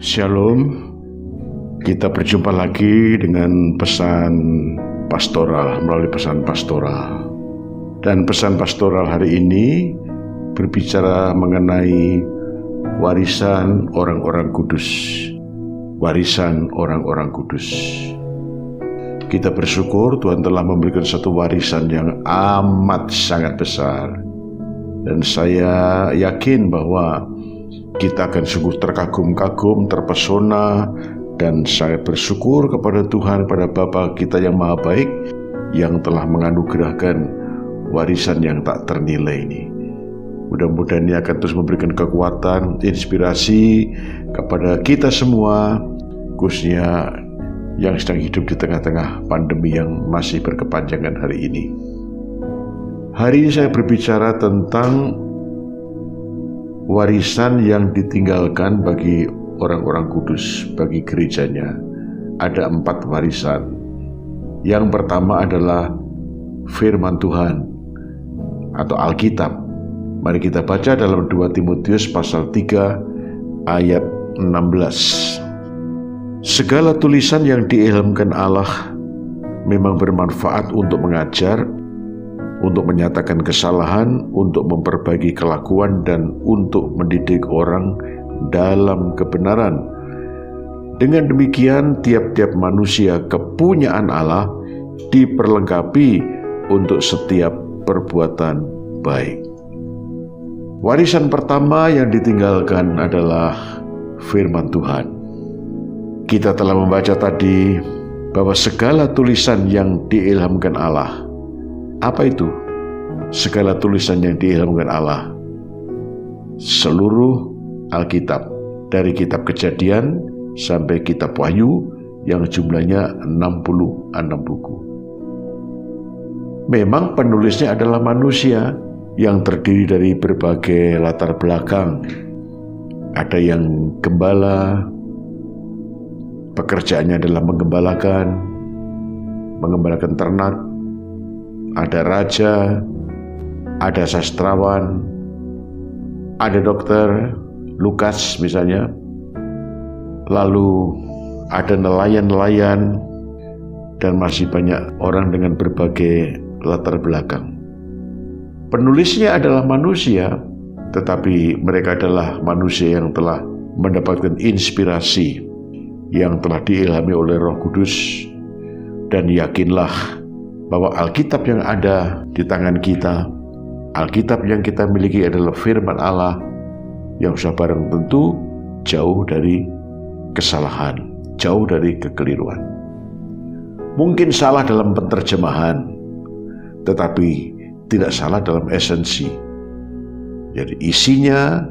Shalom, kita berjumpa lagi dengan pesan pastoral melalui pesan pastoral. Dan pesan pastoral hari ini berbicara mengenai warisan orang-orang kudus. Warisan orang-orang kudus. Kita bersyukur Tuhan telah memberikan satu warisan yang amat sangat besar. Dan saya yakin bahwa kita akan sungguh terkagum-kagum, terpesona, dan saya bersyukur kepada Tuhan, pada Bapa kita yang Maha Baik, yang telah menganugerahkan warisan yang tak ternilai ini. Mudah-mudahan ini akan terus memberikan kekuatan, inspirasi kepada kita semua, khususnya yang sedang hidup di tengah-tengah pandemi yang masih berkepanjangan hari ini. Hari ini saya berbicara tentang warisan yang ditinggalkan bagi orang-orang kudus, bagi gerejanya. Ada 4 warisan. Yang pertama adalah firman Tuhan atau Alkitab. Mari kita baca dalam 2 Timotius pasal 3 ayat 16. Segala tulisan yang diilhamkan Allah memang bermanfaat untuk mengajar, untuk menyatakan kesalahan, untuk memperbaiki kelakuan, dan untuk mendidik orang dalam kebenaran. Dengan demikian, tiap-tiap manusia kepunyaan Allah diperlengkapi untuk setiap perbuatan baik. Warisan pertama yang ditinggalkan adalah firman Tuhan. Kita telah membaca tadi bahwa segala tulisan yang diilhamkan Allah. Apa itu? Segala tulisan yang diilhamkan Allah. Seluruh Alkitab, dari kitab Kejadian sampai kitab Wahyu yang jumlahnya 66 buku. Memang penulisnya adalah manusia yang terdiri dari berbagai latar belakang. Ada yang gembala, pekerjaannya adalah menggembalakan ternak. Ada raja, ada sastrawan, ada dokter, Lukas misalnya, lalu ada nelayan-nelayan, dan masih banyak orang dengan berbagai latar belakang. Penulisnya adalah manusia, tetapi mereka adalah manusia yang telah mendapatkan inspirasi, yang telah diilhami oleh Roh Kudus, dan yakinlah bahwa Alkitab yang ada di tangan kita, Alkitab yang kita miliki adalah firman Allah yang sudah barang tentu jauh dari kesalahan, jauh dari kekeliruan. Mungkin salah dalam penerjemahan, tetapi tidak salah dalam esensi. Jadi isinya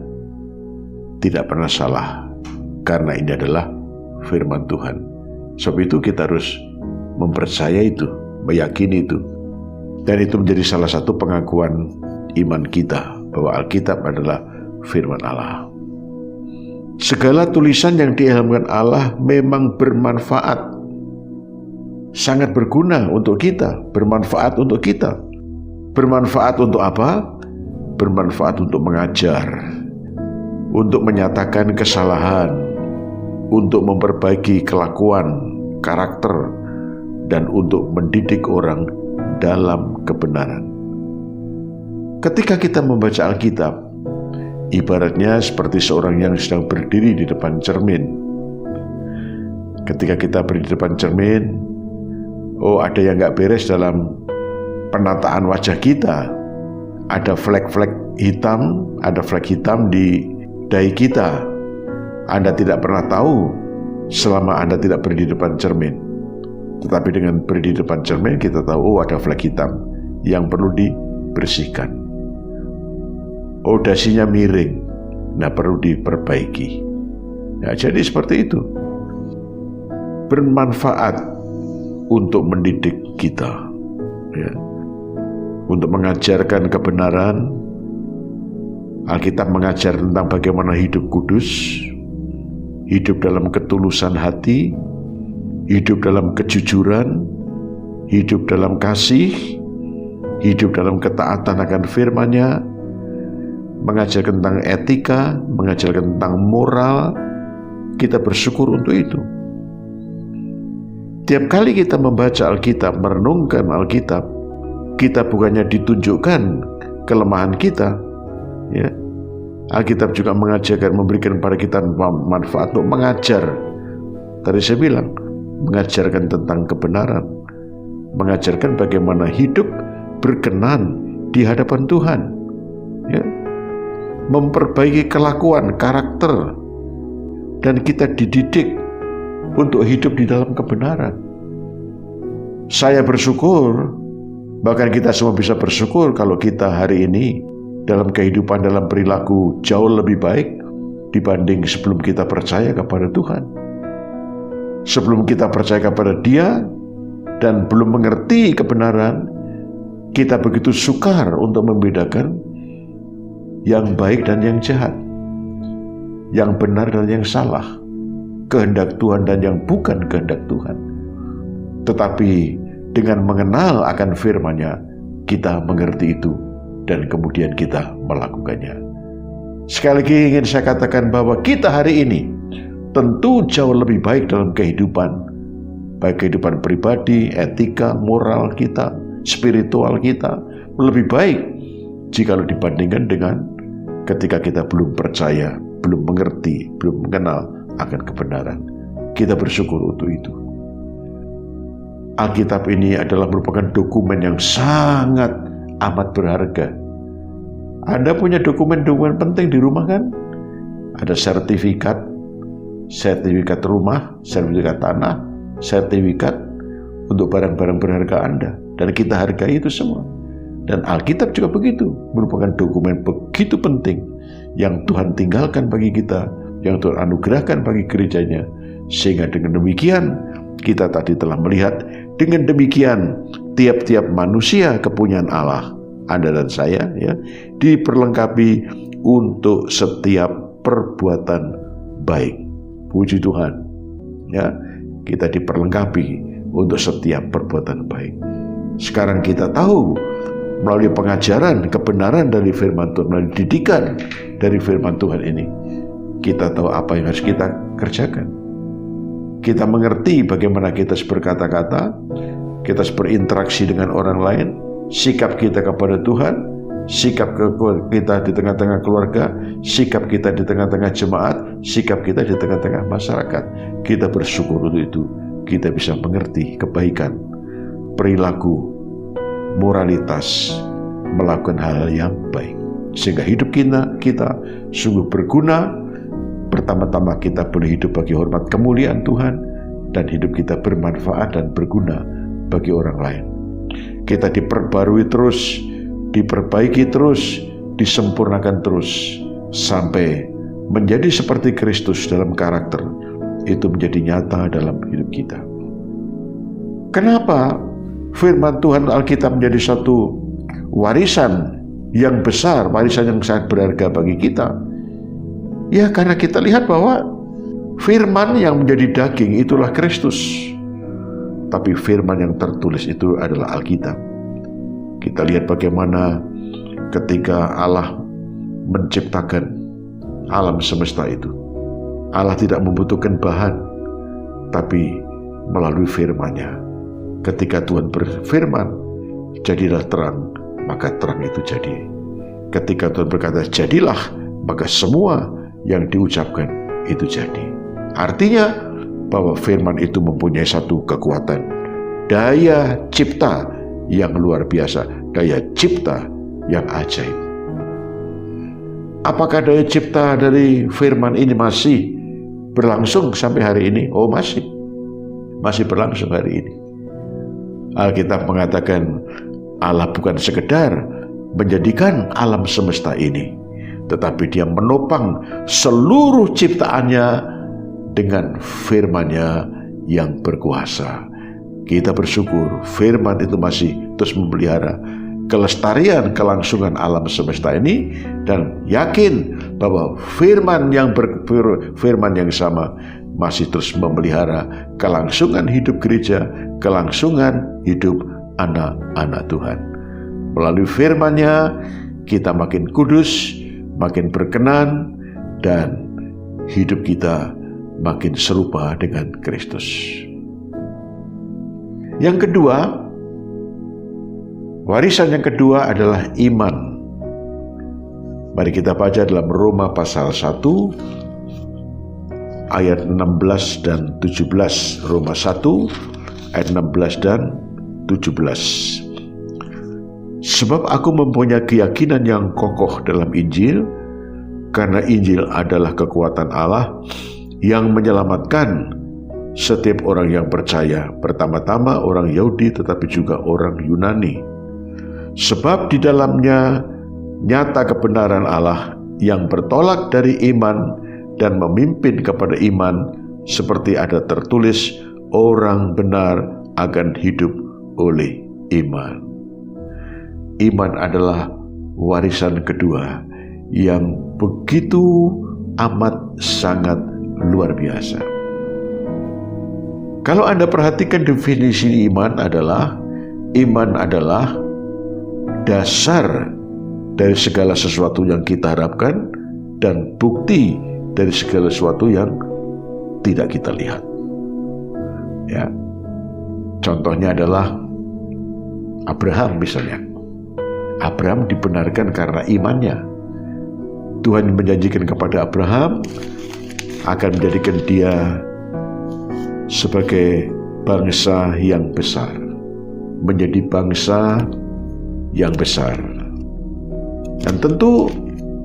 tidak pernah salah, karena ini adalah firman Tuhan. Sebab itu kita harus mempercayai itu, meyakini itu. Dan itu menjadi salah satu pengakuan iman kita bahwa Alkitab adalah firman Allah. Segala tulisan yang diilhamkan Allah memang bermanfaat, sangat berguna untuk kita, bermanfaat untuk kita. Bermanfaat untuk apa? Bermanfaat untuk mengajar, untuk menyatakan kesalahan, untuk memperbaiki kelakuan, karakter, dan untuk mendidik orang dalam kebenaran. Ketika kita membaca Alkitab, ibaratnya seperti seorang yang sedang berdiri di depan cermin. Ketika kita berdiri di depan cermin, ada yang gak beres dalam penataan wajah kita. Ada flek-flek hitam, ada flek hitam di dahi kita. Anda tidak pernah tahu selama Anda tidak berdiri di depan cermin. Tetapi dengan berdiri di depan cermin, kita tahu ada flek hitam yang perlu dibersihkan. Dasinya miring, perlu diperbaiki. Jadi seperti itu. Bermanfaat untuk mendidik kita, untuk mengajarkan kebenaran. Alkitab mengajar tentang bagaimana hidup kudus, hidup dalam ketulusan hati, hidup dalam kejujuran, hidup dalam kasih, hidup dalam ketaatan akan firman-Nya, mengajarkan tentang etika, mengajarkan tentang moral, kita bersyukur untuk itu. Tiap kali kita membaca Alkitab, merenungkan Alkitab, kita bukannya ditunjukkan kelemahan kita, ya. Alkitab juga mengajarkan, memberikan pada kita manfaat untuk mengajar. Tadi saya bilang, mengajarkan tentang kebenaran, mengajarkan bagaimana hidup berkenan di hadapan Tuhan, ya. Memperbaiki kelakuan, karakter, dan kita dididik untuk hidup di dalam kebenaran. Saya bersyukur, bahkan kita semua bisa bersyukur kalau kita hari ini dalam kehidupan, dalam perilaku jauh lebih baik dibanding sebelum kita percaya kepada Tuhan. Sebelum kita percaya kepada Dia dan belum mengerti kebenaran, kita begitu sukar untuk membedakan yang baik dan yang jahat, yang benar dan yang salah, kehendak Tuhan dan yang bukan kehendak Tuhan. Tetapi dengan mengenal akan firman-Nya, kita mengerti itu dan kemudian kita melakukannya. Sekali lagi ingin saya katakan bahwa kita hari ini tentu jauh lebih baik dalam kehidupan, baik kehidupan pribadi, etika, moral kita, spiritual kita, lebih baik jika dibandingkan dengan ketika kita belum percaya, belum mengerti, belum mengenal akan kebenaran. Kita bersyukur untuk itu. Alkitab ini adalah merupakan dokumen yang sangat amat berharga. Anda punya dokumen-dokumen penting di rumah kan? Ada sertifikat rumah, sertifikat tanah, sertifikat untuk barang-barang berharga Anda. Dan kita hargai itu semua. Dan Alkitab juga begitu, merupakan dokumen begitu penting yang Tuhan tinggalkan bagi kita, yang Tuhan anugerahkan bagi gerejanya. Sehingga dengan demikian, kita tadi telah melihat, dengan demikian tiap-tiap manusia kepunyaan Allah, Anda dan saya, ya, diperlengkapi untuk setiap perbuatan baik. Puji Tuhan, ya, kita diperlengkapi untuk setiap perbuatan baik. Sekarang kita tahu melalui pengajaran kebenaran dari firman Tuhan, melalui didikan dari firman Tuhan ini, kita tahu apa yang harus kita kerjakan. Kita mengerti bagaimana kita harus berkata-kata, kita harus berinteraksi dengan orang lain, sikap kita kepada Tuhan, sikap kita di tengah-tengah keluarga, sikap kita di tengah-tengah jemaat, sikap kita di tengah-tengah masyarakat. Kita bersyukur untuk itu. Kita bisa mengerti kebaikan, perilaku, moralitas, melakukan hal yang baik. Sehingga hidup kita sungguh berguna. Pertama-tama kita boleh hidup bagi hormat kemuliaan Tuhan, dan hidup kita bermanfaat dan berguna bagi orang lain. Kita diperbarui terus, diperbaiki terus, disempurnakan terus, sampai menjadi seperti Kristus dalam karakter. Itu menjadi nyata dalam hidup kita. Kenapa firman Tuhan Alkitab menjadi satu warisan yang besar, warisan yang sangat berharga bagi kita? Ya, karena kita lihat bahwa firman yang menjadi daging itulah Kristus. Tapi firman yang tertulis itu adalah Alkitab. Kita lihat bagaimana ketika Allah menciptakan alam semesta itu, Allah tidak membutuhkan bahan, tapi melalui firman-Nya. Ketika Tuhan berfirman, jadilah terang, maka terang itu jadi. Ketika Tuhan berkata, jadilah, maka semua yang diucapkan itu jadi. Artinya bahwa firman itu mempunyai satu kekuatan, daya cipta yang luar biasa, daya cipta yang ajaib. Apakah daya cipta dari firman ini masih berlangsung sampai hari ini? Oh, masih berlangsung hari ini. Alkitab mengatakan Allah bukan sekedar menjadikan alam semesta ini, tetapi Dia menopang seluruh ciptaannya dengan firman-Nya yang berkuasa. Kita bersyukur firman itu masih terus memelihara kelestarian, kelangsungan alam semesta ini, dan yakin bahwa firman yang sama masih terus memelihara kelangsungan hidup gereja, kelangsungan hidup anak-anak Tuhan. Melalui firman-Nya kita makin kudus, makin berkenan, dan hidup kita makin serupa dengan Kristus. Yang kedua, warisan yang kedua adalah iman. Mari kita baca dalam Roma pasal 1 ayat 16 dan 17. Roma 1 ayat 16 dan 17. Sebab aku mempunyai keyakinan yang kokoh dalam Injil, karena Injil adalah kekuatan Allah yang menyelamatkan setiap orang yang percaya, pertama-tama orang Yahudi tetapi juga orang Yunani. Sebab di dalamnya nyata kebenaran Allah yang bertolak dari iman dan memimpin kepada iman, seperti ada tertulis, orang benar akan hidup oleh iman. Iman adalah warisan kedua yang begitu amat sangat luar biasa. Kalau Anda perhatikan definisi iman adalah dasar dari segala sesuatu yang kita harapkan dan bukti dari segala sesuatu yang tidak kita lihat. Ya. Contohnya adalah Abraham misalnya. Abraham dibenarkan karena imannya. Tuhan menjanjikan kepada Abraham akan menjadikan dia sebagai bangsa yang besar, menjadi bangsa yang besar. Dan tentu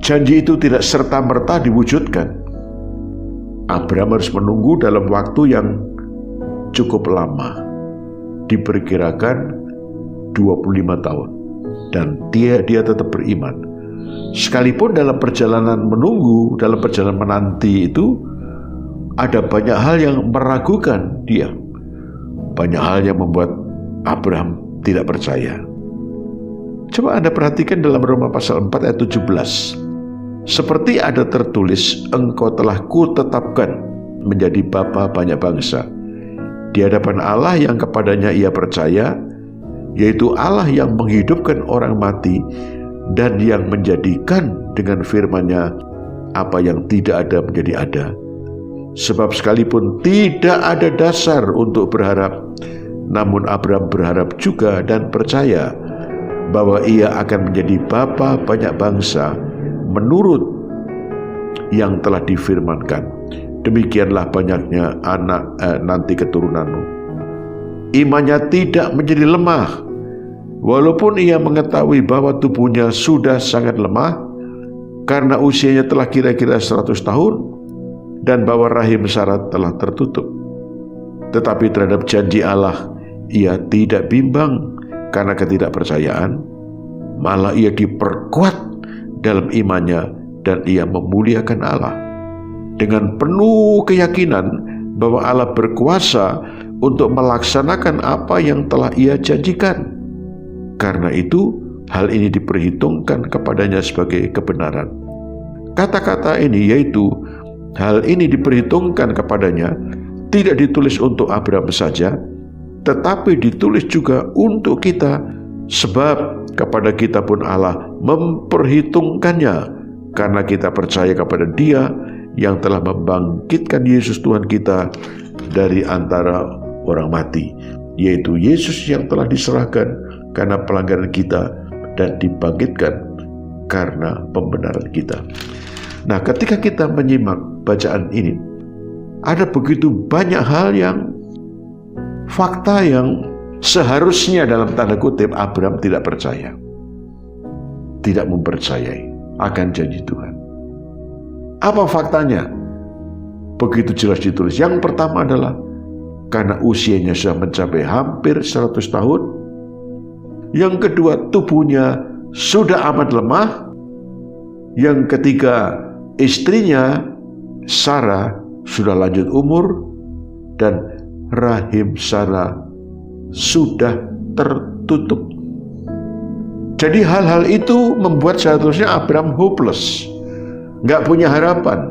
janji itu tidak serta-merta diwujudkan. Abraham harus menunggu dalam waktu yang cukup lama, diperkirakan 25 tahun, dan dia tetap beriman. Sekalipun dalam perjalanan menunggu, dalam perjalanan menanti itu, ada banyak hal yang meragukan dia. Banyak hal yang membuat Abraham tidak percaya. Coba Anda perhatikan dalam Roma pasal 4 ayat 17. Seperti ada tertulis, engkau telah kutetapkan menjadi bapa banyak bangsa, di hadapan Allah yang kepadanya ia percaya, yaitu Allah yang menghidupkan orang mati dan yang menjadikan dengan firman-Nya apa yang tidak ada menjadi ada. Sebab sekalipun tidak ada dasar untuk berharap, namun Abraham berharap juga dan percaya bahwa ia akan menjadi bapa banyak bangsa menurut yang telah difirmankan. Demikianlah banyaknya anak nanti keturunanmu. Imannya tidak menjadi lemah, walaupun ia mengetahui bahwa tubuhnya sudah sangat lemah karena usianya telah kira-kira 100 tahun dan bahwa rahim Sarah telah tertutup. Tetapi terhadap janji Allah ia tidak bimbang karena ketidakpercayaan, malah ia diperkuat dalam imannya dan ia memuliakan Allah dengan penuh keyakinan bahwa Allah berkuasa untuk melaksanakan apa yang telah ia janjikan. Karena itu, hal ini diperhitungkan kepadanya sebagai kebenaran. Kata-kata ini yaitu, hal ini diperhitungkan kepadanya, tidak ditulis untuk Abraham saja, tetapi ditulis juga untuk kita, sebab kepada kita pun Allah memperhitungkannya, karena kita percaya kepada Dia yang telah membangkitkan Yesus Tuhan kita dari antara orang mati, yaitu Yesus yang telah diserahkan karena pelanggaran kita dan dibangkitkan karena pembenaran kita. Nah, ketika kita menyimak bacaan ini, ada begitu banyak hal yang fakta yang seharusnya dalam tanda kutip Abraham tidak percaya, tidak mempercayai akan janji Tuhan. Apa faktanya? Begitu jelas ditulis. Yang pertama adalah karena usianya sudah mencapai hampir 100 tahun. Yang kedua, tubuhnya sudah amat lemah. Yang ketiga, istrinya Sarah sudah lanjut umur dan rahim Sarah sudah tertutup. Jadi hal-hal itu membuat seharusnya Abraham hopeless, nggak punya harapan,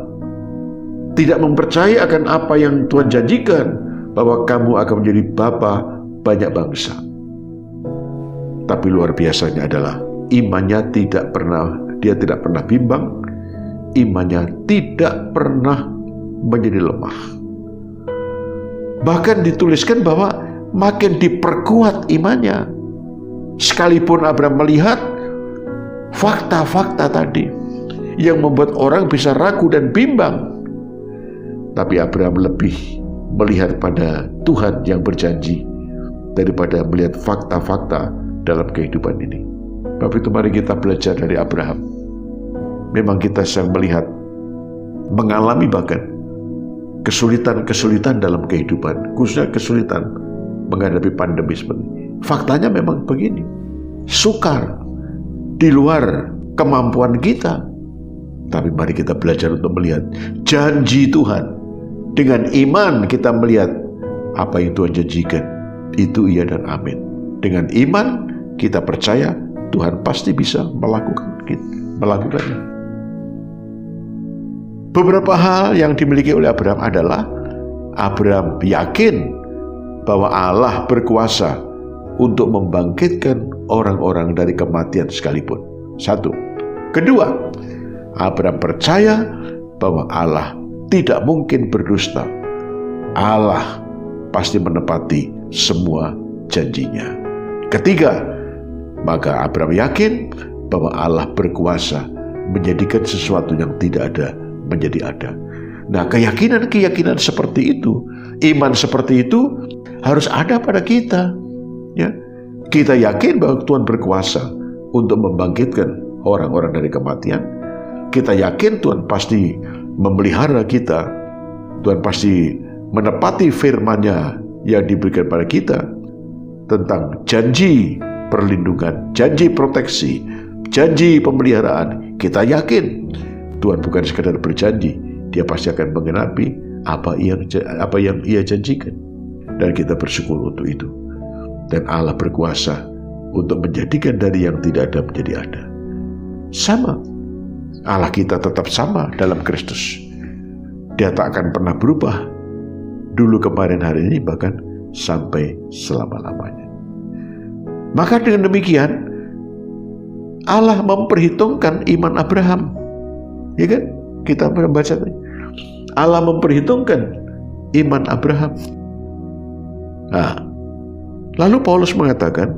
tidak mempercayai akan apa yang Tuhan janjikan, bahwa kamu akan menjadi bapa banyak bangsa. Tapi luar biasanya adalah imannya dia tidak pernah bimbang, imannya tidak pernah menjadi lemah. Bahkan dituliskan bahwa makin diperkuat imannya. Sekalipun Abraham melihat fakta-fakta tadi yang membuat orang bisa ragu dan bimbang, tapi Abraham lebih melihat pada Tuhan yang berjanji daripada melihat fakta-fakta dalam kehidupan ini. Bapak itu mari kita belajar dari Abraham. Memang kita sedang melihat, mengalami bahkan kesulitan-kesulitan dalam kehidupan, khususnya kesulitan menghadapi pandemi seperti ini. Faktanya memang begini, sukar, di luar kemampuan kita. Tapi mari kita belajar untuk melihat janji Tuhan. Dengan iman kita melihat apa yang Tuhan janjikan, itu iya dan amin. Dengan iman kita percaya Tuhan pasti bisa melakukannya. Beberapa hal yang dimiliki oleh Abraham adalah Abraham yakin bahwa Allah berkuasa untuk membangkitkan orang-orang dari kematian sekalipun. Satu. Kedua, Abraham percaya bahwa Allah tidak mungkin berdusta. Allah pasti menepati semua janjinya. Ketiga, maka Abraham yakin bahwa Allah berkuasa menjadikan sesuatu yang tidak ada menjadi ada. Nah, keyakinan-keyakinan seperti itu, iman seperti itu harus ada pada kita. Ya, kita yakin bahwa Tuhan berkuasa untuk membangkitkan orang-orang dari kematian. Kita yakin Tuhan pasti memelihara kita. Tuhan pasti menepati firman-Nya yang diberikan pada kita tentang janji perlindungan, janji proteksi, janji pemeliharaan. Kita yakin Tuhan bukan sekadar berjanji, Dia pasti akan menggenapi apa yang Ia janjikan. Dan kita bersyukur untuk itu. Dan Allah berkuasa untuk menjadikan dari yang tidak ada menjadi ada. Sama, Allah kita tetap sama dalam Kristus. Dia tak akan pernah berubah. Dulu, kemarin, hari ini, bahkan sampai selama-lamanya. Maka dengan demikian Allah memperhitungkan iman Abraham. Ya kan? Kita membaca tadi. Allah memperhitungkan iman Abraham. Nah, lalu Paulus mengatakan,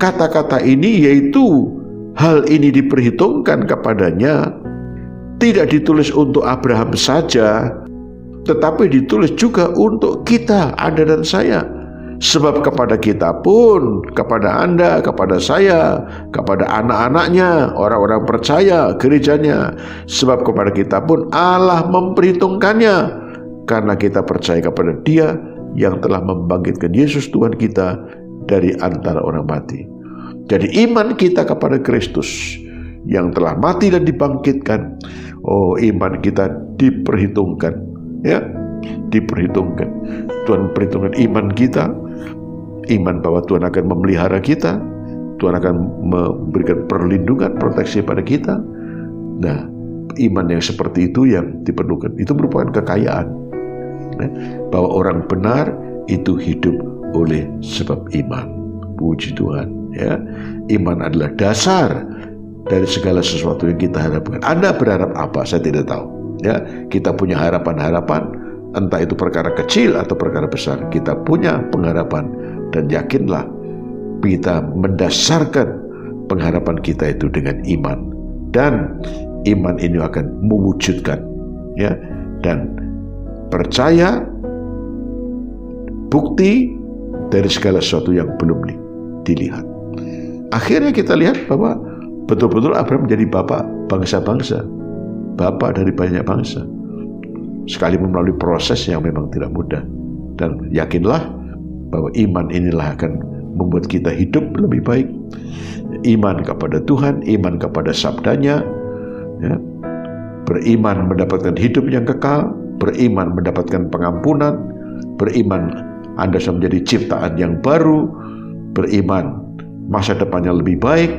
kata-kata ini yaitu hal ini diperhitungkan kepadanya tidak ditulis untuk Abraham saja, tetapi ditulis juga untuk kita, Anda dan saya. Sebab kepada kita pun, kepada Anda, kepada saya, kepada anak-anaknya, orang-orang percaya, gerejanya, sebab kepada kita pun Allah memperhitungkannya, karena kita percaya kepada Dia yang telah membangkitkan Yesus Tuhan kita dari antara orang mati. Jadi iman kita kepada Kristus yang telah mati dan dibangkitkan, iman kita diperhitungkan, ya, diperhitungkan. Tuhan perhitungkan iman kita, iman bahwa Tuhan akan memelihara kita, Tuhan akan memberikan perlindungan, proteksi pada kita. Nah, iman yang seperti itu yang diperlukan. Itu merupakan kekayaan, bahwa orang benar itu hidup oleh sebab iman. Puji Tuhan, ya. Iman adalah dasar dari segala sesuatu yang kita harapkan. Anda berharap apa? Saya tidak tahu. Ya, kita punya harapan-harapan, entah itu perkara kecil atau perkara besar. Kita punya pengharapan dan yakinlah kita mendasarkan pengharapan kita itu dengan iman, dan iman ini akan mewujudkan, ya, dan percaya bukti dari segala sesuatu yang belum dilihat. Akhirnya kita lihat bahwa betul-betul Abraham menjadi bapak bangsa-bangsa, bapak dari banyak bangsa, sekalipun melalui proses yang memang tidak mudah. Dan yakinlah bahwa iman inilah akan membuat kita hidup lebih baik. Iman kepada Tuhan, iman kepada sabdanya, ya, beriman mendapatkan hidup yang kekal, beriman mendapatkan pengampunan, beriman Anda sudah menjadi ciptaan yang baru, beriman masa depannya lebih baik,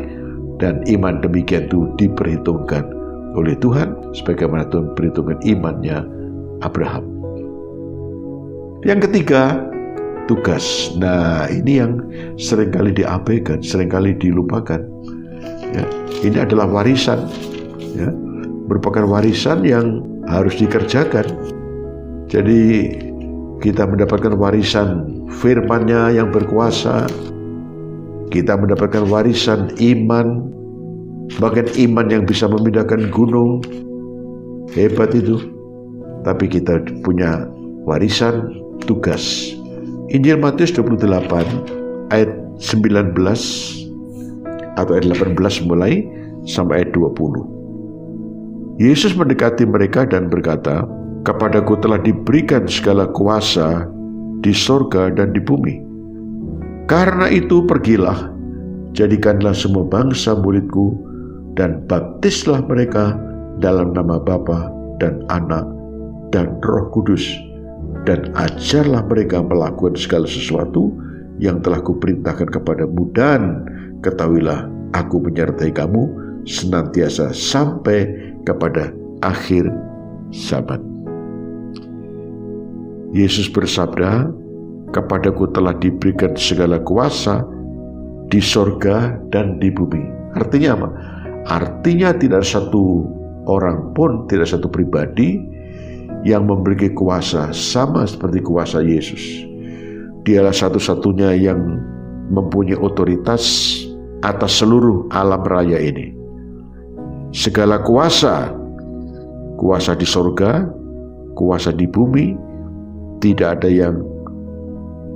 dan iman demikian itu diperhitungkan oleh Tuhan sebagaimana Tuhan perhitungkan imannya Abraham. Yang ketiga, tugas. Nah, ini yang seringkali diabaikan, seringkali dilupakan. Ya, ini adalah warisan, ya, merupakan warisan yang harus dikerjakan. Jadi kita mendapatkan warisan firman-Nya yang berkuasa. Kita mendapatkan warisan iman, bahkan iman yang bisa memindahkan gunung. Hebat itu. Tapi kita punya warisan tugas. Injil Matius 28 ayat 19 atau ayat 18 mulai sampai ayat 20. Yesus mendekati mereka dan berkata, "Kepadaku telah diberikan segala kuasa di sorga dan di bumi. Karena itu pergilah, jadikanlah semua bangsa muridku, dan baptislah mereka dalam nama Bapa dan Anak dan Roh Kudus, dan ajarlah mereka melakukan segala sesuatu yang telah kuperintahkan kepadamu, dan ketahuilah aku menyertai kamu senantiasa sampai kepada akhir zaman." Yesus bersabda, "Kepadaku telah diberikan segala kuasa di sorga dan di bumi." Artinya apa? Artinya tidak satu orang pun, tidak satu pribadi yang memiliki kuasa sama seperti kuasa Yesus. Dialah satu-satunya yang mempunyai otoritas atas seluruh alam raya ini. Segala kuasa, kuasa di sorga, kuasa di bumi, tidak ada yang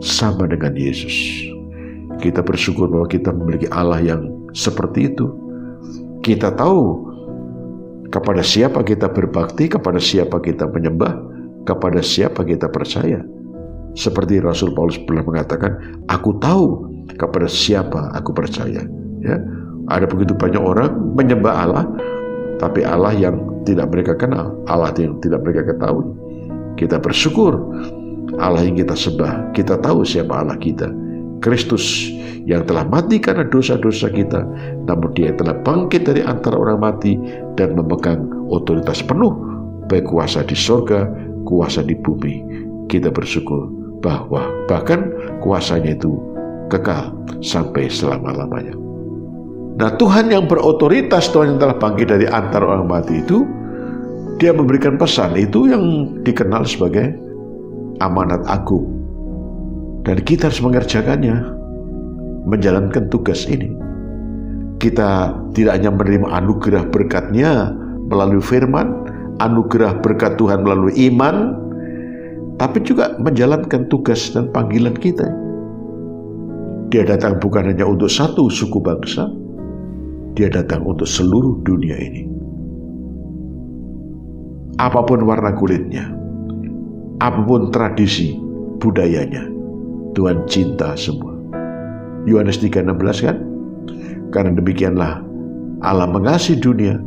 sama dengan Yesus. Kita bersyukur bahwa kita memiliki Allah yang seperti itu. Kita tahu kepada siapa kita berbakti, kepada siapa kita menyembah, kepada siapa kita percaya. Seperti Rasul Paulus pernah mengatakan, "Aku tahu kepada siapa aku percaya." Ya, ada begitu banyak orang menyembah Allah, tapi Allah yang tidak mereka kenal, Allah yang tidak mereka ketahui. Kita bersyukur Allah yang kita sembah, kita tahu siapa Allah kita, Kristus yang telah mati karena dosa-dosa kita, namun Dia telah bangkit dari antara orang mati dan memegang otoritas penuh, baik kuasa di sorga, kuasa di bumi. Kita bersyukur bahwa bahkan kuasanya itu kekal sampai selama-lamanya. Nah, Tuhan yang berotoritas, Tuhan yang telah bangkit dari antara orang mati itu, Dia memberikan pesan itu yang dikenal sebagai amanat agung. Dan kita harus mengerjakannya, menjalankan tugas ini. Kita tidak hanya menerima anugerah berkat-Nya melalui firman, anugerah berkat Tuhan melalui iman, tapi juga menjalankan tugas dan panggilan kita. Dia datang bukan hanya untuk satu suku bangsa, Dia datang untuk seluruh dunia ini. Apapun warna kulitnya, apapun tradisi budayanya, Tuhan cinta semua. Yohanes 3:16 kan? Karena demikianlah Allah mengasihi dunia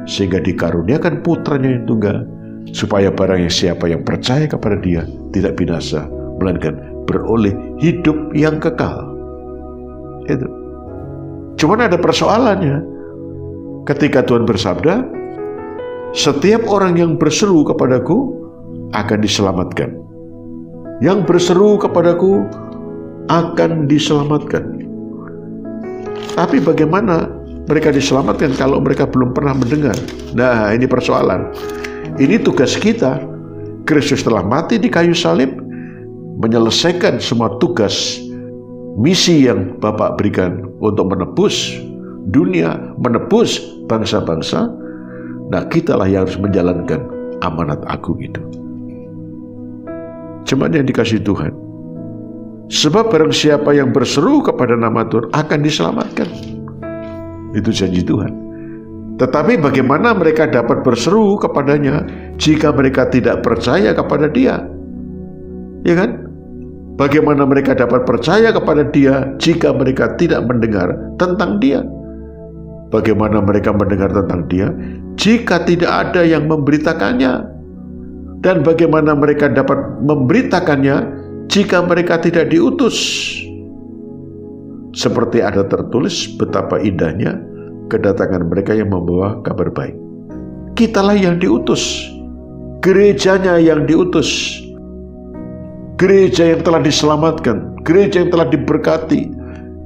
sehingga dikaruniakan putranya yang tunggal, supaya barang siapa yang percaya kepada Dia tidak binasa, melainkan beroleh hidup yang kekal. Itu. Cuman ada persoalannya. Ketika Tuhan bersabda, "Setiap orang yang berseru kepadaku akan diselamatkan." Yang berseru kepadaku akan diselamatkan. Tapi bagaimana mereka diselamatkan kalau mereka belum pernah mendengar? Nah, ini persoalan. Ini tugas kita. Kristus telah mati di kayu salib, menyelesaikan semua tugas misi yang Bapa berikan untuk menebus dunia, menebus bangsa-bangsa. Nah, kitalah yang harus menjalankan amanat agung itu. Cuman yang dikasihi Tuhan, sebab barang siapa yang berseru kepada nama Tuhan akan diselamatkan. Itu janji Tuhan. Tetapi bagaimana mereka dapat berseru kepadanya jika mereka tidak percaya kepada Dia? Ya kan? Bagaimana mereka dapat percaya kepada Dia jika mereka tidak mendengar tentang Dia? Bagaimana mereka mendengar tentang Dia jika tidak ada yang memberitakannya? Dan bagaimana mereka dapat memberitakannya jika mereka tidak diutus? Seperti ada tertulis betapa indahnya kedatangan mereka yang membawa kabar baik. Kitalah yang diutus, gerejanya yang diutus, gereja yang telah diselamatkan, gereja yang telah diberkati,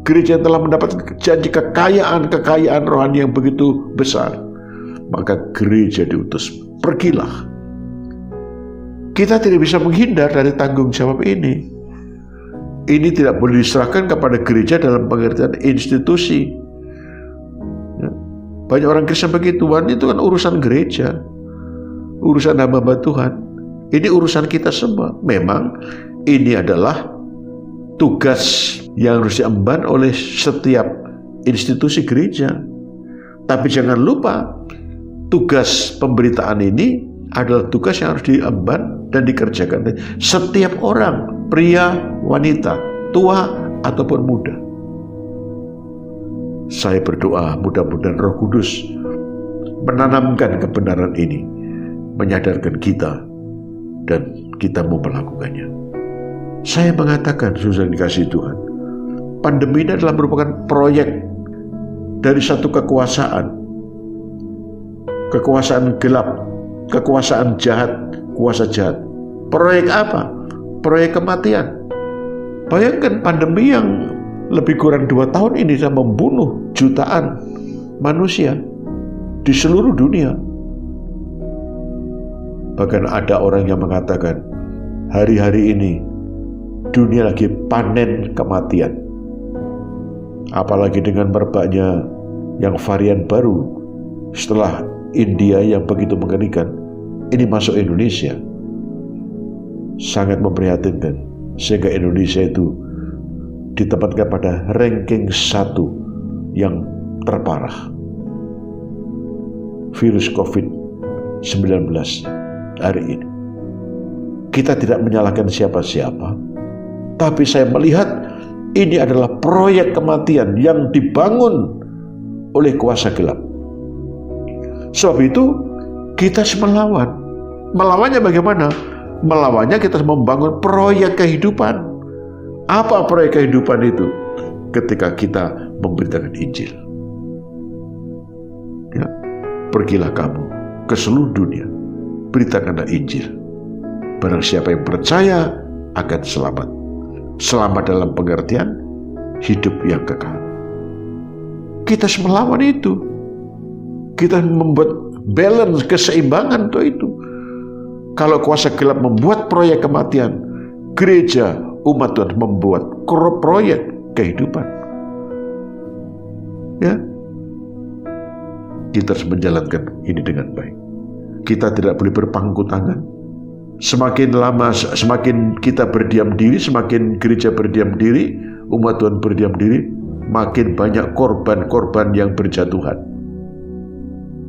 gereja yang telah mendapat janji kekayaan rohani yang begitu besar. Maka gereja diutus, pergilah. Kita tidak bisa menghindar dari tanggung jawab ini. Ini tidak boleh diserahkan kepada gereja dalam pengertian institusi. Ya. Banyak orang Kristen begitu, itu kan urusan gereja, urusan hamba Tuhan. Ini urusan kita semua. Memang ini adalah tugas yang harus diemban oleh setiap institusi gereja. Tapi jangan lupa, tugas pemberitaan ini adalah tugas yang harus diemban dan dikerjakan setiap orang, pria, wanita, tua ataupun muda. Saya berdoa mudah-mudahan Roh Kudus menanamkan kebenaran ini, menyadarkan kita, dan kita mau melakukannya. Saya mengatakan, sudah dikasih Tuhan, pandemi ini adalah merupakan proyek dari satu kekuasaan gelap, kekuasaan jahat, kuasa jahat. Proyek apa? Proyek kematian. Bayangkan pandemi yang lebih kurang 2 tahun ini bisa membunuh jutaan manusia di seluruh dunia. Bahkan ada orang yang mengatakan, hari-hari ini dunia lagi panen kematian. Apalagi dengan merebaknya yang varian baru setelah India yang begitu mengerikan, ini masuk Indonesia. Sangat memprihatinkan, sehingga Indonesia itu ditempatkan pada ranking 1 yang terparah virus COVID-19 hari ini. Kita tidak menyalahkan siapa-siapa, tapi saya melihat ini adalah proyek kematian yang dibangun oleh kuasa gelap. Sebab itu kita harus melawan. Melawannya bagaimana? Melawannya kita harus membangun proyek kehidupan. Apa proyek kehidupan itu? Ketika kita memberitakan Injil. Ya, pergilah kamu ke seluruh dunia, beritakanlah Injil. Barang siapa yang percaya akan selamat. Selamat dalam pengertian hidup yang kekal. Kita harus melawan itu. Kita membuat balance, keseimbangan untuk itu. Kalau kuasa gelap membuat proyek kematian, gereja, umat Tuhan membuat proyek kehidupan. Ya, kita harus menjalankan ini dengan baik. Kita tidak boleh berpangku tangan. Semakin lama, semakin kita berdiam diri, semakin gereja berdiam diri, umat Tuhan berdiam diri, makin banyak korban-korban yang berjatuhan.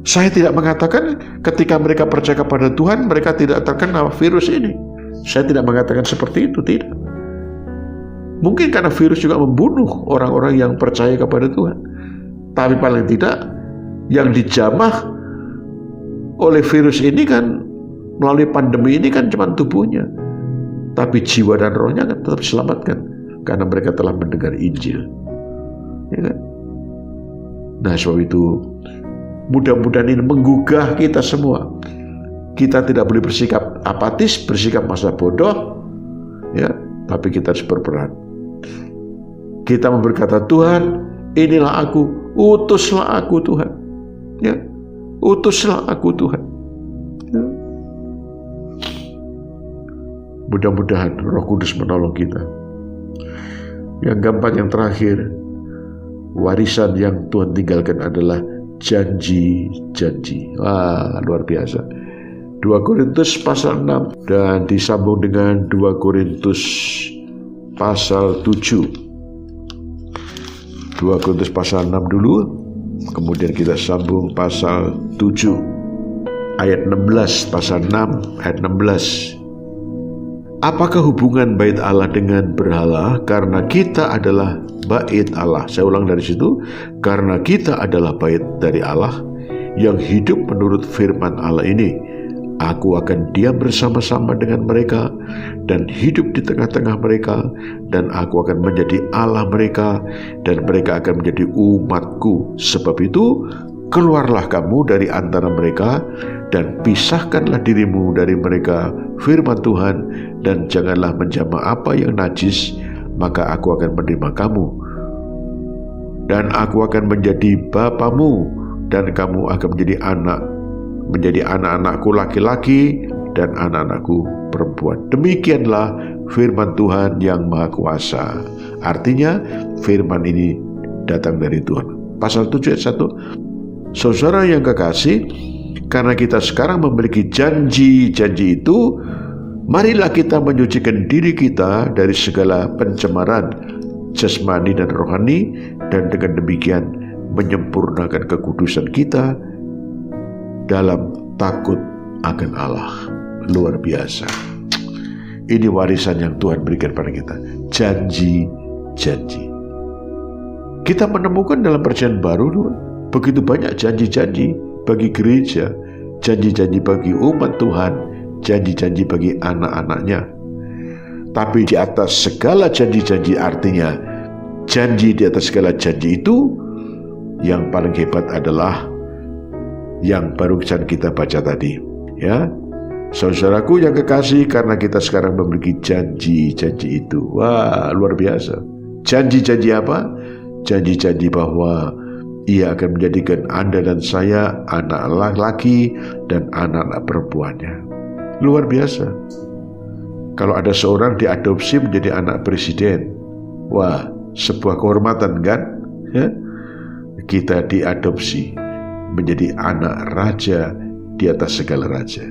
Saya tidak mengatakan ketika mereka percaya kepada Tuhan, mereka tidak terkena virus ini. Saya tidak mengatakan seperti itu, tidak. Mungkin karena virus juga membunuh orang-orang yang percaya kepada Tuhan. Tapi paling tidak, yang dijamah oleh virus ini kan, melalui pandemi ini kan cuma tubuhnya. Tapi jiwa dan rohnya kan tetap diselamatkan. Karena mereka telah mendengar Injil. Ya kan? Nah, sebab itu, mudah-mudahan ini menggugah kita semua. Kita tidak boleh bersikap apatis, bersikap masa bodoh, ya, tapi kita harus berperan. Kita berkata, Tuhan, inilah aku, utuslah aku Tuhan. Ya, utuslah aku Tuhan. Ya. Mudah-mudahan Roh Kudus menolong kita. Yang keempat, yang terakhir, warisan yang Tuhan tinggalkan adalah janji-janji. Wah, luar biasa. 2 Korintus pasal 6 dan disambung dengan 2 Korintus pasal 7. 2 Korintus pasal 6 dulu, kemudian kita sambung pasal 7 ayat 16, pasal 6 ayat 16. Apakah hubungan bait Allah dengan berhala? Karena kita adalah bait Allah. Saya ulang dari situ. Karena kita adalah bait dari Allah yang hidup menurut firman Allah ini. Aku akan diam bersama-sama dengan mereka dan hidup di tengah-tengah mereka, dan aku akan menjadi Allah mereka dan mereka akan menjadi umatku. Sebab itu keluarlah kamu dari antara mereka dan pisahkanlah dirimu dari mereka, firman Tuhan, dan janganlah menjamah apa yang najis, maka aku akan menerima kamu. Dan aku akan menjadi bapamu, dan kamu akan menjadi anak-anakku laki-laki, dan anak-anakku perempuan. Demikianlah firman Tuhan yang Maha Kuasa. Artinya firman ini datang dari Tuhan. Pasal 7 ayat 1. Saudara yang kekasih, karena kita sekarang memiliki janji-janji itu, marilah kita menyucikan diri kita dari segala pencemaran jasmani dan rohani, dan dengan demikian menyempurnakan kekudusan kita dalam takut akan Allah. Luar biasa. Ini warisan yang Tuhan berikan pada kita. Janji-janji. Kita menemukan dalam Perjanjian Baru begitu banyak janji-janji bagi gereja, janji-janji bagi umat Tuhan, janji-janji bagi anak-anaknya. Tapi di atas segala janji-janji, artinya janji di atas segala janji itu, yang paling hebat adalah yang barusan kita baca tadi. Ya, saudaraku yang kekasih, karena kita sekarang memiliki janji-janji itu. Wah, luar biasa. Janji-janji apa? Janji-janji bahwa Ia akan menjadikan Anda dan saya anak laki-laki dan anak-anak perempuannya. Luar biasa. Kalau ada seorang diadopsi menjadi anak presiden, wah, sebuah kehormatan kan? Ya? Kita diadopsi menjadi anak raja di atas segala raja.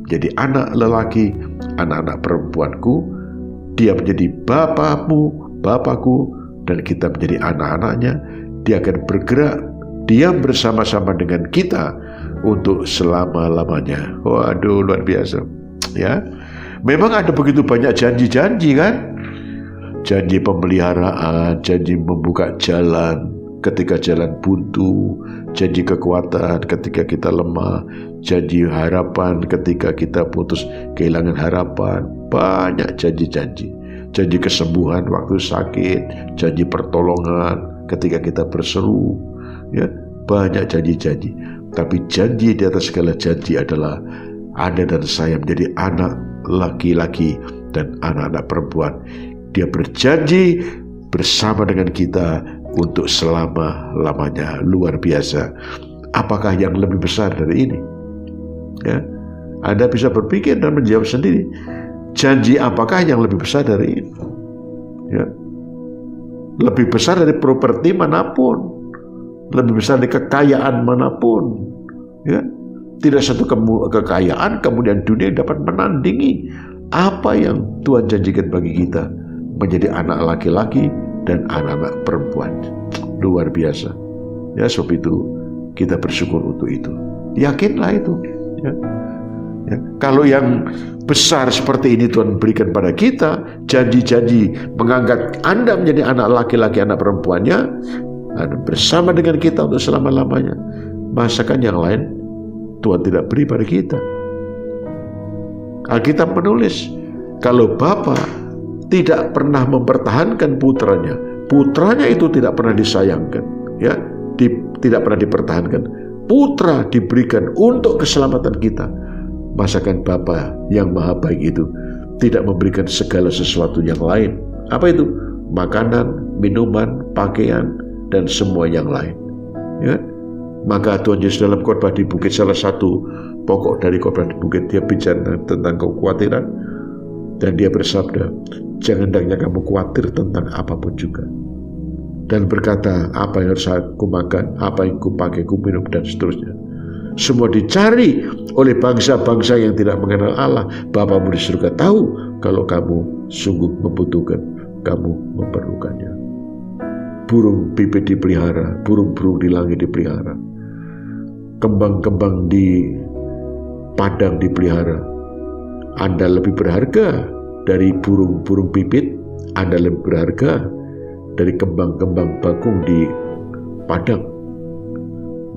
Jadi anak lelaki, anak-anak perempuanku, dia menjadi bapakmu, bapakku, dan kita menjadi anak-anaknya. Dia akan bergerak, diam bersama-sama dengan kita untuk selama-lamanya. Waduh, luar biasa. Ya, memang ada begitu banyak janji-janji kan? Janji pemeliharaan, janji membuka jalan ketika jalan buntu, janji kekuatan ketika kita lemah, janji harapan ketika kita putus kehilangan harapan. Banyak janji-janji. Janji kesembuhan waktu sakit, janji pertolongan ketika kita berseru. Ya, banyak janji-janji. Tapi janji di atas segala janji adalah Anda dan saya menjadi anak laki-laki dan anak-anak perempuan. Dia berjanji bersama dengan kita untuk selama-lamanya. Luar biasa. Apakah yang lebih besar dari ini? Ya, Anda bisa berpikir dan menjawab sendiri. Janji apakah yang lebih besar dari ini? Ya, lebih besar dari properti manapun, lebih besar dari kekayaan manapun. Ya, tidak satu kekayaan kemudian dunia dapat menandingi apa yang Tuhan janjikan bagi kita, menjadi anak laki-laki dan anak-anak perempuan. Luar biasa. Ya, sebab itu kita bersyukur untuk itu. Yakinlah itu. Ya. Ya. Kalau yang besar seperti ini Tuhan berikan pada kita, janji-janji mengangkat Anda menjadi anak laki-laki, anak perempuannya, dan bersama dengan kita untuk selama-lamanya. Masakan yang lain Tuhan tidak beri pada kita. Alkitab menulis, kalau Bapa tidak pernah mempertahankan putranya, putranya itu tidak pernah disayangkan, ya, tidak pernah dipertahankan. Putra diberikan untuk keselamatan kita. Masakan Bapa yang maha baik itu tidak memberikan segala sesuatu yang lain. Apa itu? Makanan, minuman, pakaian, dan semua yang lain. Ya. Maka Tuhan Yesus dalam khotbah di bukit, salah satu pokok dari khotbah di bukit, dia bicara tentang kekhawatiran. Dan dia bersabda, jangan hendaknya kamu khawatir tentang apapun juga. Dan berkata, apa yang harus aku makan, apa yang ku pakai, ku minum, dan seterusnya. Semua dicari oleh bangsa-bangsa yang tidak mengenal Allah. Bapamu di surga tahu kalau kamu sungguh membutuhkan, kamu memerlukannya. Burung pipit dipelihara, burung-burung di langit dipelihara, kembang-kembang di padang dipelihara. Anda lebih berharga dari burung-burung pipit, Anda lebih berharga dari kembang-kembang bakung di padang.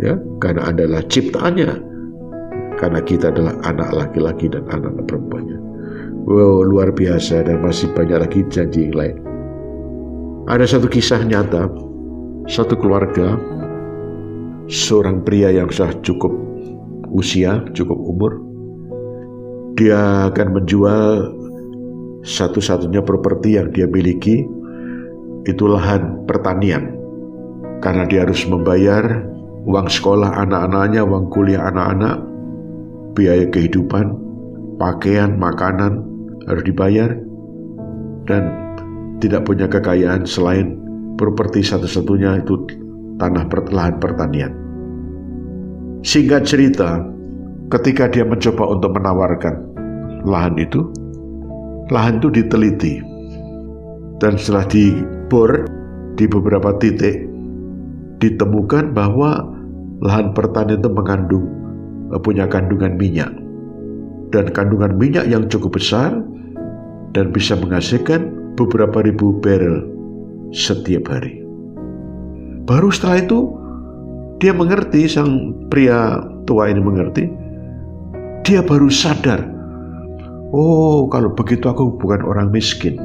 Ya, karena Anda adalah ciptaannya, karena kita adalah anak laki-laki dan anak perempuannya. Wow, luar biasa, dan masih banyak lagi janji yang lain. Ada satu kisah nyata, satu keluarga, seorang pria yang sudah cukup usia, cukup umur, dia akan menjual satu-satunya properti yang dia miliki, itu lahan pertanian, karena dia harus membayar uang sekolah anak-anaknya, uang kuliah anak-anak, biaya kehidupan, pakaian, makanan harus dibayar, dan tidak punya kekayaan selain properti satu-satunya itu lahan pertanian. Singkat cerita, ketika dia mencoba untuk menawarkan lahan itu diteliti, dan setelah dibor di beberapa titik ditemukan bahwa lahan pertanian itu punya kandungan minyak, dan kandungan minyak yang cukup besar dan bisa menghasilkan beberapa ribu barrel setiap hari. Baru setelah itu dia mengerti, sang pria tua ini mengerti, dia baru sadar, oh kalau begitu aku bukan orang miskin.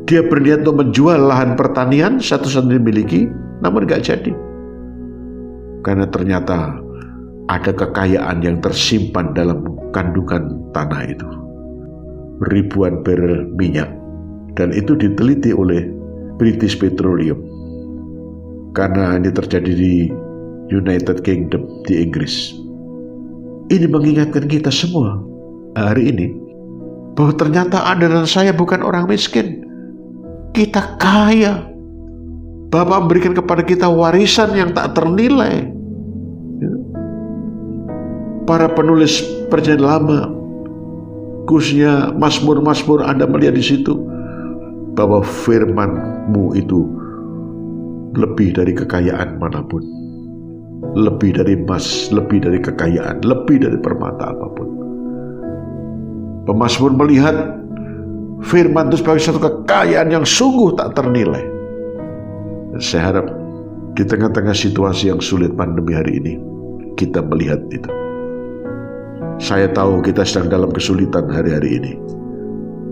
Dia berniat untuk menjual lahan pertanian satu-satunya dimiliki, namun gak jadi. Karena ternyata ada kekayaan yang tersimpan dalam kandungan tanah itu. Ribuan barrel minyak. Dan itu diteliti oleh British Petroleum. Karena ini terjadi di United Kingdom, di Inggris. Ini mengingatkan kita semua hari ini bahwa ternyata Anda dan saya bukan orang miskin. Kita kaya. Bapa memberikan kepada kita warisan yang tak ternilai. Para penulis Perjanjian Lama, khususnya Mazmur-Mazmur, Anda melihat di situ bahwa firman-Mu itu lebih dari kekayaan manapun, lebih dari emas, lebih dari kekayaan, lebih dari permata apapun. Pemazmur melihat firman itu sebagai satu kekayaan yang sungguh tak ternilai. Dan saya harap di tengah-tengah situasi yang sulit pandemi hari ini, kita melihat itu. Saya tahu kita sedang dalam kesulitan hari-hari ini.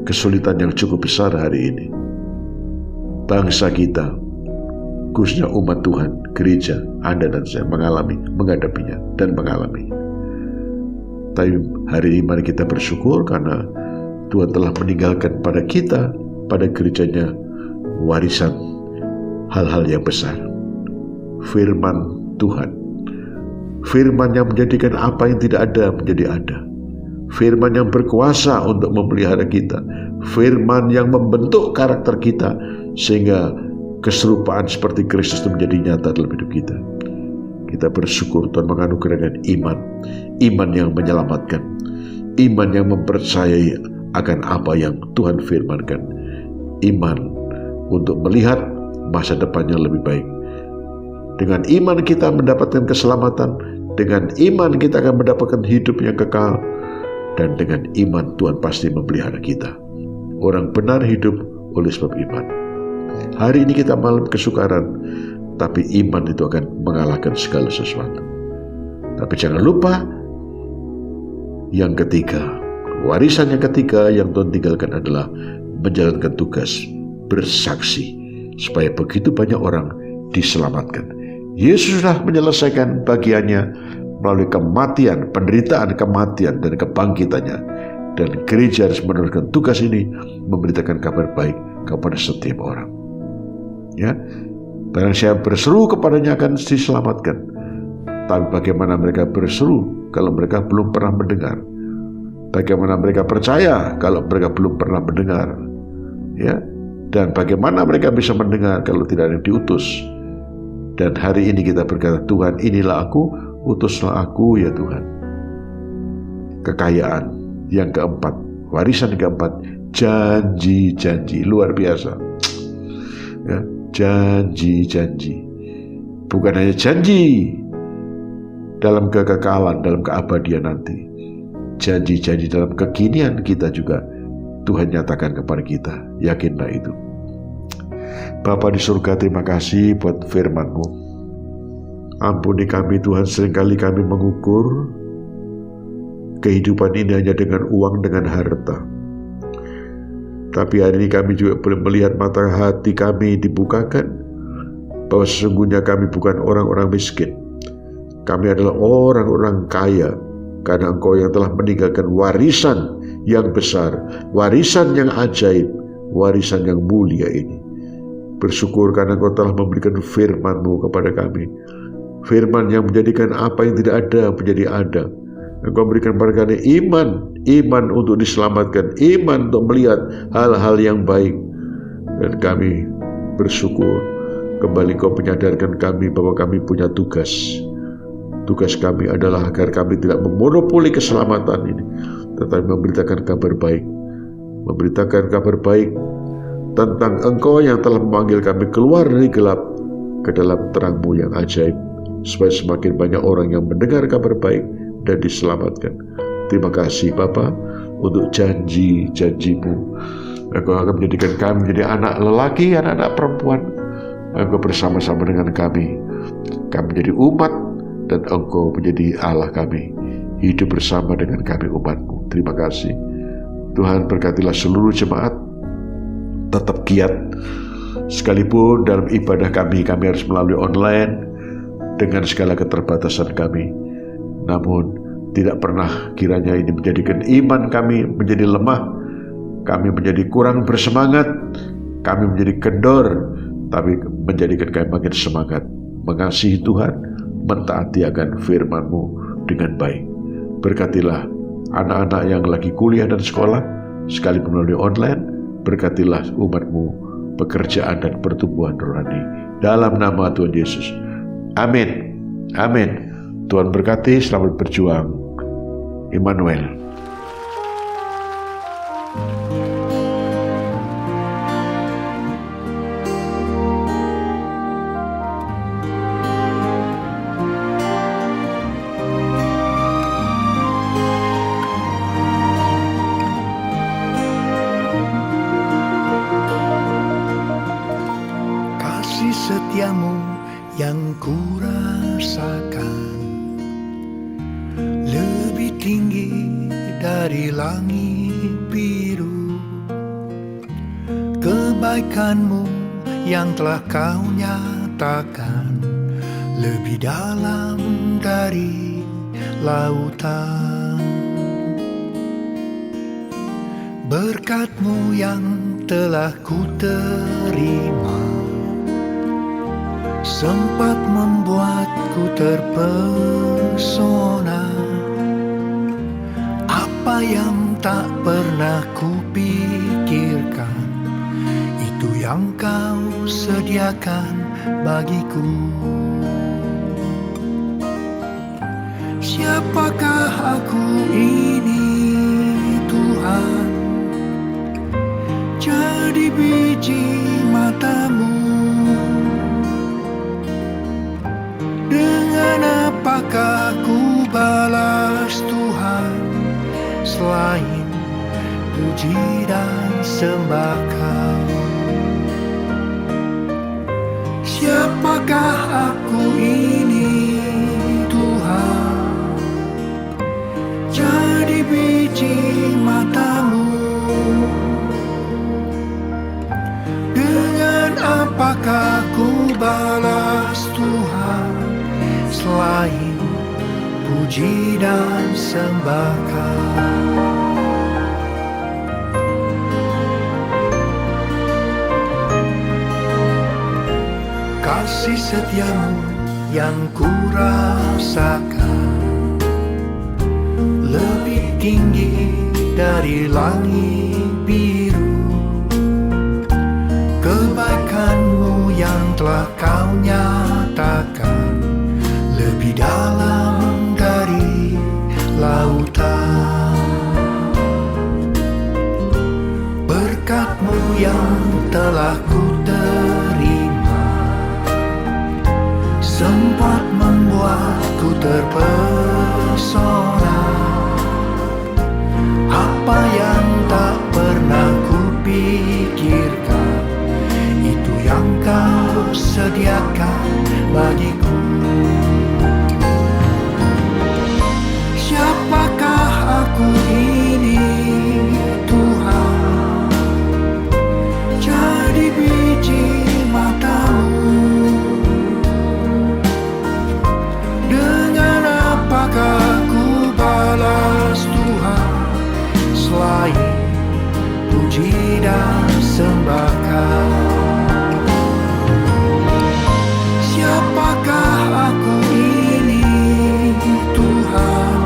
Kesulitan yang cukup besar hari ini. Bangsa kita, khususnya umat Tuhan, gereja, Anda dan saya menghadapinya dan mengalaminya. Tapi hari ini mari kita bersyukur karena Tuhan telah meninggalkan pada kita, pada gerejanya, warisan hal-hal yang besar. Firman Tuhan. Firman yang menjadikan apa yang tidak ada menjadi ada. Firman yang berkuasa untuk memelihara kita. Firman yang membentuk karakter kita sehingga keserupaan seperti Kristus itu menjadi nyata dalam hidup kita. Kita bersyukur Tuhan menganugerahkan iman. Iman yang menyelamatkan. Iman yang mempercayai akan apa yang Tuhan firmankan. Iman untuk melihat masa depan yang lebih baik. Dengan iman kita mendapatkan keselamatan. Dengan iman kita akan mendapatkan hidup yang kekal. Dan dengan iman Tuhan pasti memelihara kita. Orang benar hidup oleh sebab iman. Hari ini kita malam kesukaran, tapi iman itu akan mengalahkan segala sesuatu. Tapi jangan lupa yang ketiga, warisan yang ketiga yang Tuhan tinggalkan adalah menjalankan tugas bersaksi supaya begitu banyak orang diselamatkan. Yesus sudah menyelesaikan bagiannya melalui kematian, penderitaan, kematian, dan kebangkitannya. Dan gereja harus meneruskan tugas ini, memberitakan kabar baik kepada setiap orang. Ya, barang siapa berseru kepadanya akan diselamatkan. Tapi bagaimana mereka berseru kalau mereka belum pernah mendengar? Bagaimana mereka percaya kalau mereka belum pernah mendengar? Ya, dan bagaimana mereka bisa mendengar kalau tidak ada yang diutus? Dan hari ini kita berkata, Tuhan, inilah aku, utuslah aku ya Tuhan. Kekayaan yang keempat, warisan yang keempat, janji-janji luar biasa. Ya, janji-janji. Bukan hanya janji dalam kekekalan, dalam keabadian nanti. Janji-janji dalam kekinian kita juga Tuhan nyatakan kepada kita. Yakinlah itu. Bapa di surga, terima kasih buat firman-Mu. Ampuni kami Tuhan, seringkali kami mengukur kehidupan ini hanya dengan uang, dengan harta. Tapi hari ini kami juga boleh melihat mata hati kami dibukakan bahwa sesungguhnya kami bukan orang-orang miskin. Kami adalah orang-orang kaya karena Engkau yang telah meninggalkan warisan yang besar, warisan yang ajaib, warisan yang mulia ini. Bersyukur karena Engkau telah memberikan firman-Mu kepada kami. Firman yang menjadikan apa yang tidak ada menjadi ada. Engkau berikan kepada kami iman untuk diselamatkan, iman untuk melihat hal-hal yang baik. Dan kami bersyukur kembali Kau menyadarkan kami bahwa kami punya tugas. Tugas kami adalah agar kami tidak memonopoli keselamatan ini, tetapi memberitakan kabar baik. Memberitakan kabar baik tentang Engkau yang telah memanggil kami keluar dari gelap ke dalam terang-Mu yang ajaib, supaya semakin banyak orang yang mendengar kabar baik dan diselamatkan. Terima kasih Bapa untuk janji-janji-Mu. Engkau akan menjadikan kami menjadi anak lelaki, anak-anak perempuan. Engkau bersama-sama dengan kami. Kami menjadi umat, dan Engkau menjadi Allah kami. Hidup bersama dengan kami umat-Mu. Terima kasih. Tuhan berkatilah seluruh jemaat, tetap giat. Sekalipun dalam ibadah kami harus melalui online dengan segala keterbatasan kami. Namun tidak pernah kiranya ini menjadikan iman kami menjadi lemah, kami menjadi kurang bersemangat, kami menjadi kendor, tapi menjadikan kami makin semangat mengasihi Tuhan, mentaati akan firman-Mu dengan baik. Berkatilah anak-anak yang lagi kuliah dan sekolah, sekalipun melalui online. Berkatilah umat-Mu, pekerjaan dan pertumbuhan rohani. Dalam nama Tuhan Yesus. Amin. Amin. Tuhan berkati, selamat berjuang. Immanuel. Kasih setiamu yang kurasakan lebih tinggi dari langit biru. Kebaikanmu yang telah Kau nyatakan lebih dalam dari lautan. Berkat-Mu yang telah ku terima sempat membuatku terpesona. Apa yang tak pernah kupikirkan, itu yang Kau sediakan bagiku. Siapakah aku ini Tuhan? Jadi biji mata-Mu. Dengan apakah ku balas Tuhan, selain puji dan sembah Kau? Siapakah aku ini Tuhan? Jadi biji mata-Mu. Dengan apakah ku balas Tuhan, selain puji dan sembah Kau? Kasih setiamu yang kurasakan lebih tinggi dari langit biru. Kebaikan-Mu yang telah Kau nyatakan lebih dalam dari lautan. Berkat-Mu yang telah ku terima sempat membuatku terpesona. Apa yang tak pernah kupikirkan, itu yang Kau sediakan bagiku. Siapakah aku ini Tuhan? Jadi biji mata-Mu. Dengan apakah ku balas Tuhan, selain puji dan sembah Kau? Siapakah aku ini Tuhan?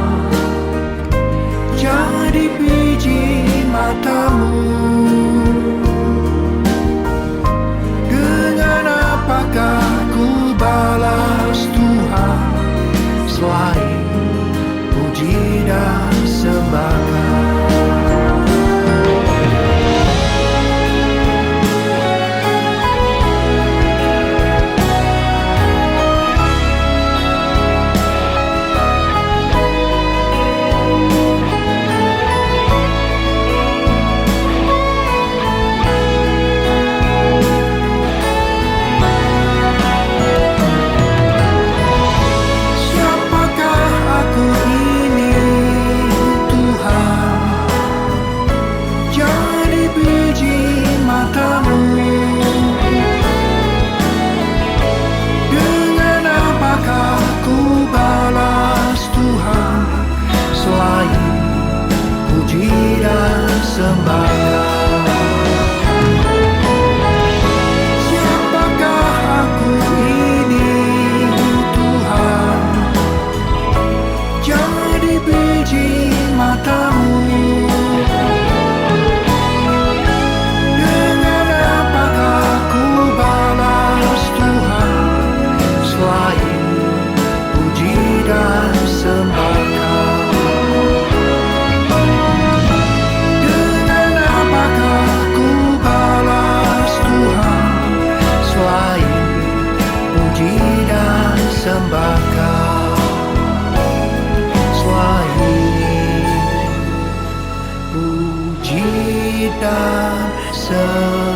kuasa